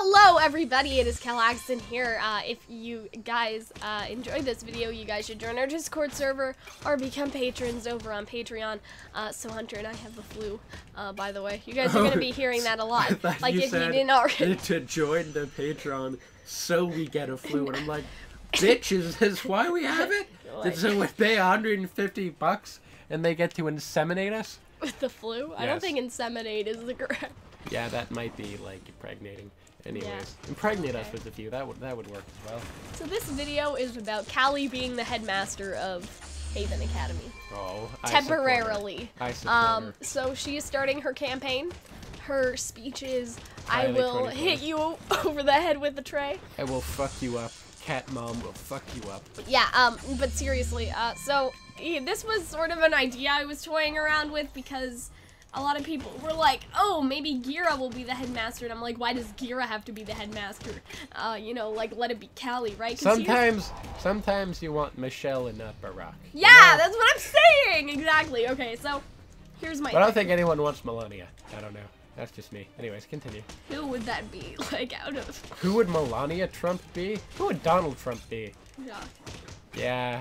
Hello everybody, it is Calxiyn here. If you guys enjoyed this video, you guys should join our Discord server or become patrons over on Patreon. So Hunter and I have the flu, by the way. You guys are going to be hearing that a lot. Like if you didn't already. To join the Patreon so we get a flu. And I'm like, bitch, is this why we have it? So we pay $150 and they get to inseminate us? With the flu? Yes. I don't think inseminate is the correct. Yeah, that might be like impregnating. Anyways, yeah. Impregnate us with a few. That would work as well. So this video is about Callie being the headmaster of Haven Academy. Oh, temporarily. I support her. So she is starting her campaign. Her speech is, I will hit you over the head with a tray. I will fuck you up. Cat mom will fuck you up. Yeah, but seriously, so this was sort of an idea I was toying around with because a lot of people were like, oh, maybe Ghira will be the headmaster. And I'm like, why does Ghira have to be the headmaster? You know, like, let it be Callie, right? Sometimes you want Michelle and not Barack. Yeah, you know? That's what I'm saying! Exactly. Okay, so here's my But I don't think anyone wants Melania. I don't know. That's just me. Anyways, continue. Who would that be, like, out of? Who would Melania Trump be? Who would Donald Trump be? Jock. Yeah.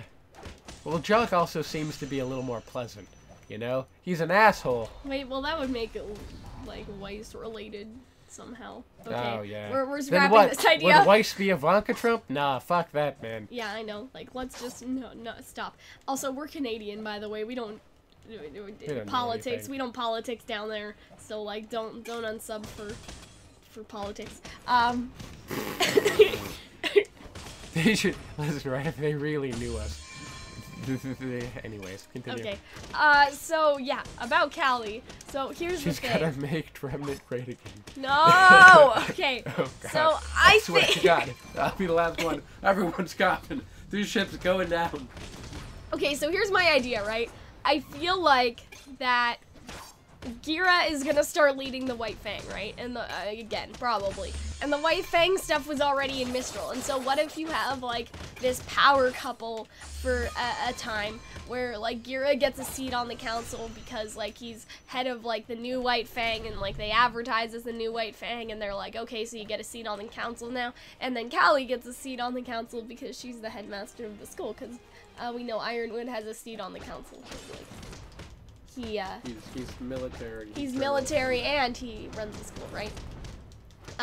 Well, Jock also seems to be a little more pleasant. You know? He's an asshole. Wait, well that would make it, like, Weiss-related somehow. Okay. Oh, yeah. We're wrapping this idea. Would Weiss be Ivanka Trump? Nah, fuck that, man. Yeah, I know. Like, let's just, no, stop. Also, we're Canadian, by the way. We don't politics. We don't politics down there. So, like, don't unsub for politics. They should, listen, right, if they really knew us. Anyways, continue. Okay. So yeah, about Callie. So here's the thing. She's gotta make Remnant great again. No. Okay. Oh, God. So I swear think. to God, I'll be the last one. Everyone's coughing. This ship's going down. Okay, so here's my idea, right? I feel like that Ghira is gonna start leading the White Fang, right? And the again, probably. And the White Fang stuff was already in Mistral. And so what if you have like this power couple for a time where like Ghira gets a seat on the council because like he's head of like the new White Fang and like they advertise as the new White Fang and they're like, okay, so you get a seat on the council now. And then Callie gets a seat on the council because she's the headmaster of the school because we know Ironwood has a seat on the council. He's military. He's military and he runs the school, right?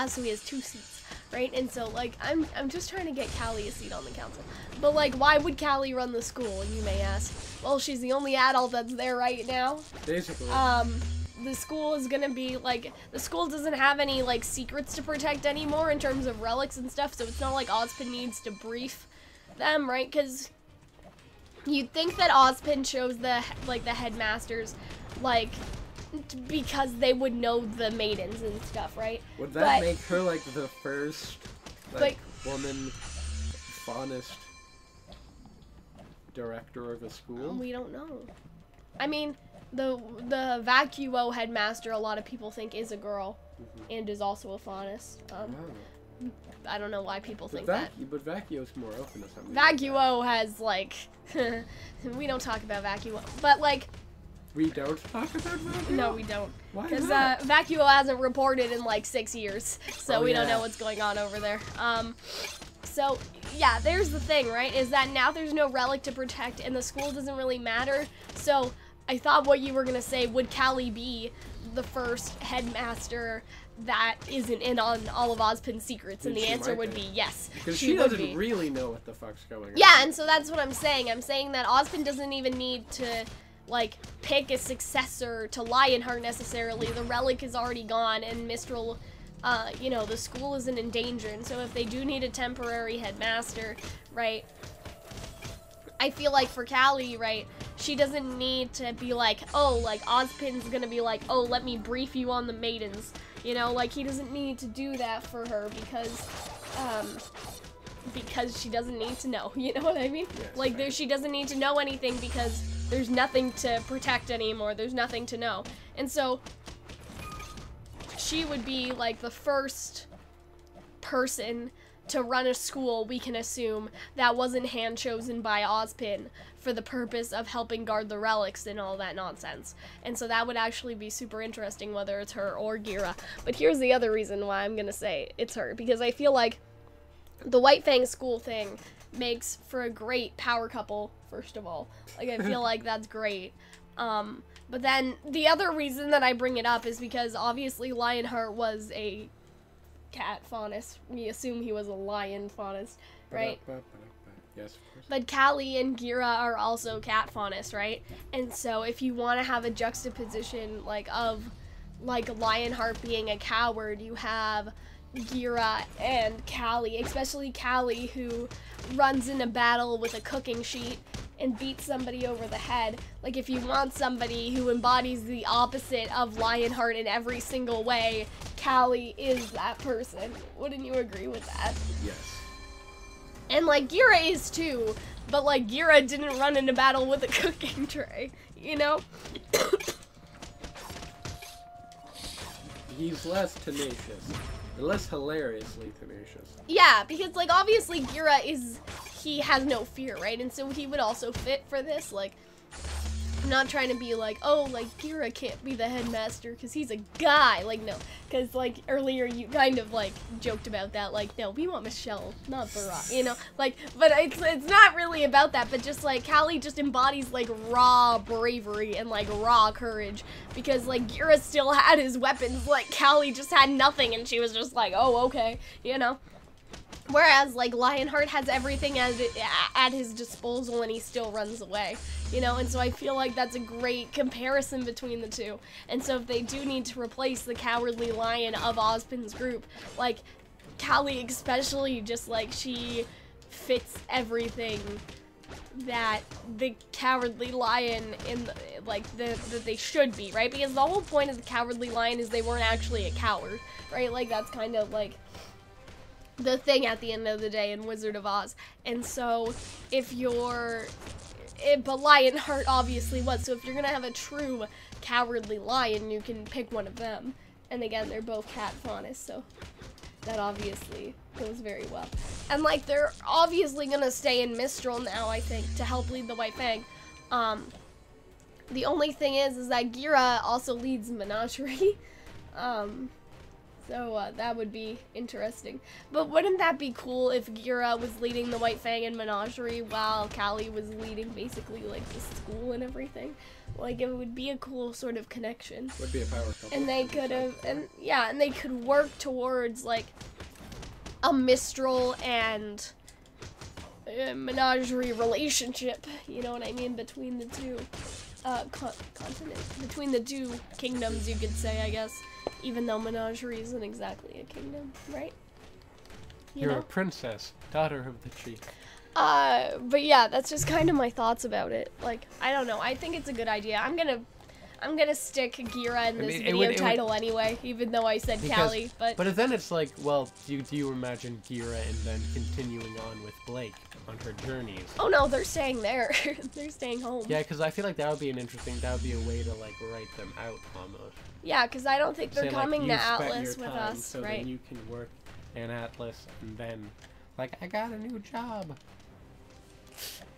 So he has 2 seats, right? And so like I'm just trying to get Callie a seat on the council. But like why would Callie run the school, you may ask? Well, she's the only adult that's there right now. Basically. The school is gonna be like the school doesn't have any like secrets to protect anymore in terms of relics and stuff, so it's not like Ozpin needs to brief them, right? Because you'd think that Ozpin chose the headmasters, like, because they would know the maidens and stuff, right? Would that make her, like, the first, like woman faunist director of a school? We don't know. I mean, the Vacuo headmaster, a lot of people think is a girl, and is also a faunist. I don't know why people think that. But Vacuo's more open to something. Vacuo has, like, we don't talk about Vacuo, but, like... We don't talk about Vacuo? No, we don't. Why not? Because Vacuo hasn't reported in, like, 6 years, so we don't know what's going on over there. So, yeah, there's the thing, right, is that now there's no relic to protect, and the school doesn't really matter, so I thought what you were going to say, would Callie be the first headmaster that isn't in on all of Ozpin's secrets? And the answer would be yes. Because she doesn't really know what the fuck's going on. Yeah, and so that's what I'm saying. I'm saying that Ozpin doesn't even need to, like, pick a successor to Lionheart necessarily. The relic is already gone, and Mistral, you know, the school isn't in danger. And so if they do need a temporary headmaster, right, I feel like for Callie, right, she doesn't need to be like, oh, like, Ozpin's gonna be like, oh, let me brief you on the maidens. You know, like, he doesn't need to do that for her because she doesn't need to know, you know what I mean? Yes, like, she doesn't need to know anything because there's nothing to protect anymore, there's nothing to know. And so, she would be, like, the first person to run a school, we can assume, that wasn't hand-chosen by Ozpin for the purpose of helping guard the relics and all that nonsense. And so that would actually be super interesting, whether it's her or Ghira. But here's the other reason why I'm gonna say it's her, because I feel like the White Fang school thing makes for a great power couple, first of all. Like, I feel like that's great. But then the other reason that I bring it up is because obviously Lionheart was a cat faunus. We assume he was a lion faunus, right? Yes, of course. But Cali and Ghira are also cat faunus, right? And so if you want to have a juxtaposition of Lionheart being a coward, you have Ghira and Cali, especially Cali, who runs in a battle with a cooking sheet and beats somebody over the head. Like, if you want somebody who embodies the opposite of Lionheart in every single way, Cali is that person. Wouldn't you agree with that? Yes. And, like, Ghira is too, but, like, Ghira didn't run into battle with a cooking tray, you know? He's less tenacious. Less hilariously tenacious. Yeah, because, like, obviously Ghira he has no fear, right? And so he would also fit for this. Like, I'm not trying to be like, oh, like, Ghira can't be the headmaster because he's a guy. Like, no. Because, like, earlier you kind of, like, joked about that. Like, no, we want Michelle, not Barack, you know? Like, but it's not really about that. But just, like, Cali just embodies, like, raw bravery and, like, raw courage. Because, like, Ghira still had his weapons. Like, Cali just had nothing. And she was just like, oh, okay, you know? Whereas, like, Lionheart has everything at his disposal and he still runs away, you know? And so I feel like that's a great comparison between the two. And so if they do need to replace the cowardly lion of Ozpin's group, like, Cali especially, just, like, she fits everything that the cowardly lion that they should be, right? Because the whole point of the cowardly lion is they weren't actually a coward, right? Like, that's kind of, like, the thing at the end of the day in Wizard of Oz. And so but Lionheart obviously was, so if you're gonna have a true cowardly lion, you can pick one of them. And again, they're both cat faunus, so that obviously goes very well. And, like, they're obviously gonna stay in Mistral now, I think, to help lead the White Fang. The only thing is that Ghira also leads Menagerie. So that would be interesting. But wouldn't that be cool if Ghira was leading the White Fang and Menagerie while Cali was leading basically, like, the school and everything? Like, it would be a cool sort of connection. Would be a power couple. And they could have, and they could work towards, like, a Mistral and Menagerie relationship, you know what I mean, between the two continents, between the two kingdoms, you could say, I guess. Even though Menagerie isn't exactly a kingdom, right? You're a princess, daughter of the chief. But yeah, that's just kind of my thoughts about it. Like, I don't know. I think it's a good idea. I'm gonna stick Ghira in this video title anyway, even though I said Cali. But then it's like, well, do you imagine Ghira and then continuing on with Blake on her journeys? Oh no, they're staying there. They're staying home. Yeah, because I feel like that would be a way to, like, write them out almost. Yeah, because I don't think they're coming to Atlas Atlas with us, so right? Then you can work in Atlas, and then, like, I got a new job.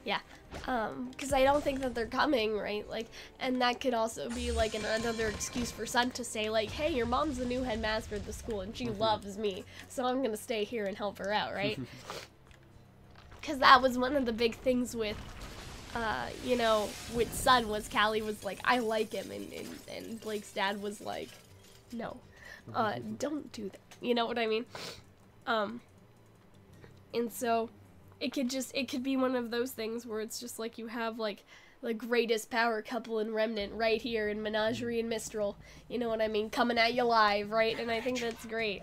Yeah, because I don't think that they're coming, right? Like, and that could also be, like, another excuse for Sun to say, like, hey, your mom's the new headmaster at the school, and she loves me, so I'm gonna stay here and help her out, right? Because that was one of the big things with, you know, with Sun, was Cali was like, I like him, and Blake's dad was like, no, don't do that, you know what I mean? And so it could be one of those things where it's just like you have, like, the greatest power couple in Remnant right here in Menagerie and Mistral, you know what I mean, coming at you live, right? And I think that's great.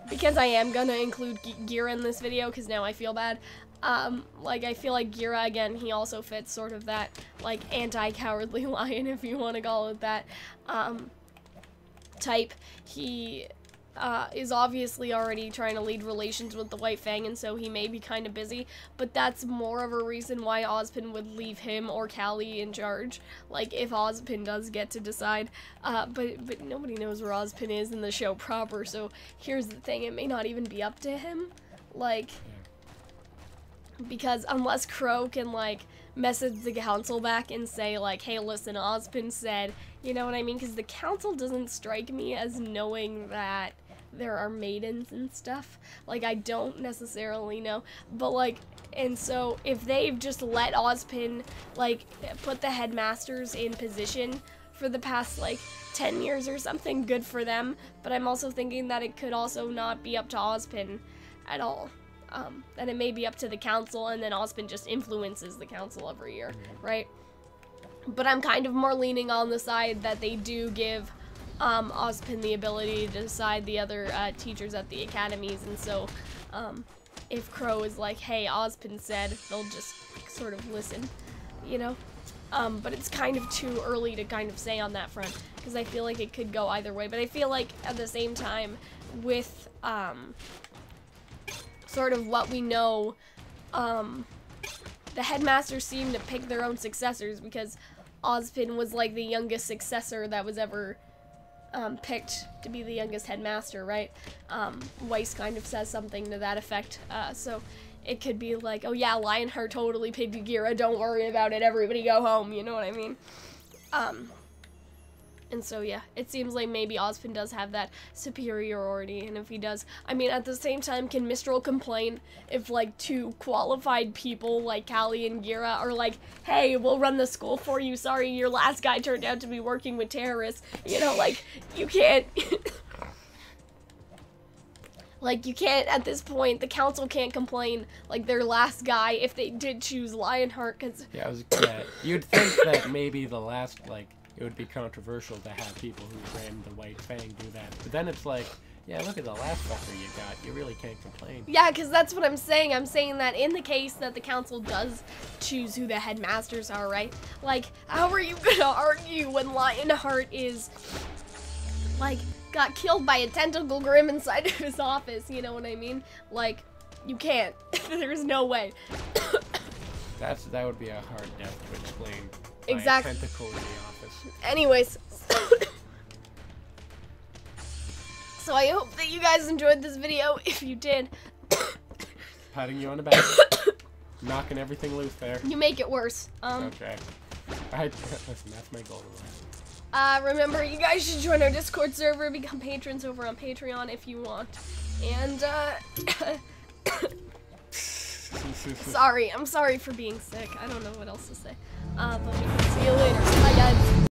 Because I am gonna include Ghira in this video, because now I feel bad. Like, I feel like Ghira, again, he also fits sort of that, like, anti-cowardly lion, if you want to call it that, type. He is obviously already trying to lead relations with the White Fang, and so he may be kind of busy, but that's more of a reason why Ozpin would leave him or Callie in charge, like, if Ozpin does get to decide, but nobody knows where Ozpin is in the show proper, so here's the thing, it may not even be up to him, like, because unless Crow can, like, message the council back and say, like, hey, listen, Ozpin said, you know what I mean? Because the council doesn't strike me as knowing that there are maidens and stuff. Like, I don't necessarily know. But, like, and so if they've just let Ozpin, like, put the headmasters in position for the past, like, 10 years or something, good for them. But I'm also thinking that it could also not be up to Ozpin at all. And it may be up to the council, and then Ozpin just influences the council every year, right? But I'm kind of more leaning on the side that they do give Ozpin the ability to decide the other teachers at the academies, and so if Crow is like, hey, Ozpin said, they'll just sort of listen, you know? But it's kind of too early to kind of say on that front, because I feel like it could go either way, but I feel like at the same time, with sort of what we know, the headmasters seem to pick their own successors, because Ozpin was like the youngest successor that was ever picked to be the youngest headmaster, right? Weiss kind of says something to that effect, so it could be like, oh yeah, Lionheart totally picked Ghira, don't worry about it, everybody go home, you know what I mean? And so, yeah, it seems like maybe Ozpin does have that superiority, and if he does, I mean, at the same time, can Mistral complain if, like, two qualified people, like Cali and Ghira, are like, hey, we'll run the school for you, sorry, your last guy turned out to be working with terrorists, you know, like, you can't, like, you can't, at this point, the council can't complain, like, their last guy, if they did choose Lionheart, because... Yeah, you'd think that maybe the last, like, it would be controversial to have people who ran the White Fang do that. But then it's like, yeah, look at the last fucker you got. You really can't complain. Yeah, because that's what I'm saying. I'm saying that in the case that the council does choose who the headmasters are, right? Like, how are you gonna argue when Lionheart is, like, got killed by a tentacle grim inside of his office, you know what I mean? Like, you can't. There's no way. That would be a hard death to explain. Exactly. By a tentacle in the office. Anyways. So I hope that you guys enjoyed this video. If you did. Patting you on the back. Knocking everything loose there. You make it worse. Okay. Listen, that's my goal in life. Remember, you guys should join our Discord server, become patrons over on Patreon if you want. And, I'm sorry for being sick. I don't know what else to say. But we can see you later. Bye, guys.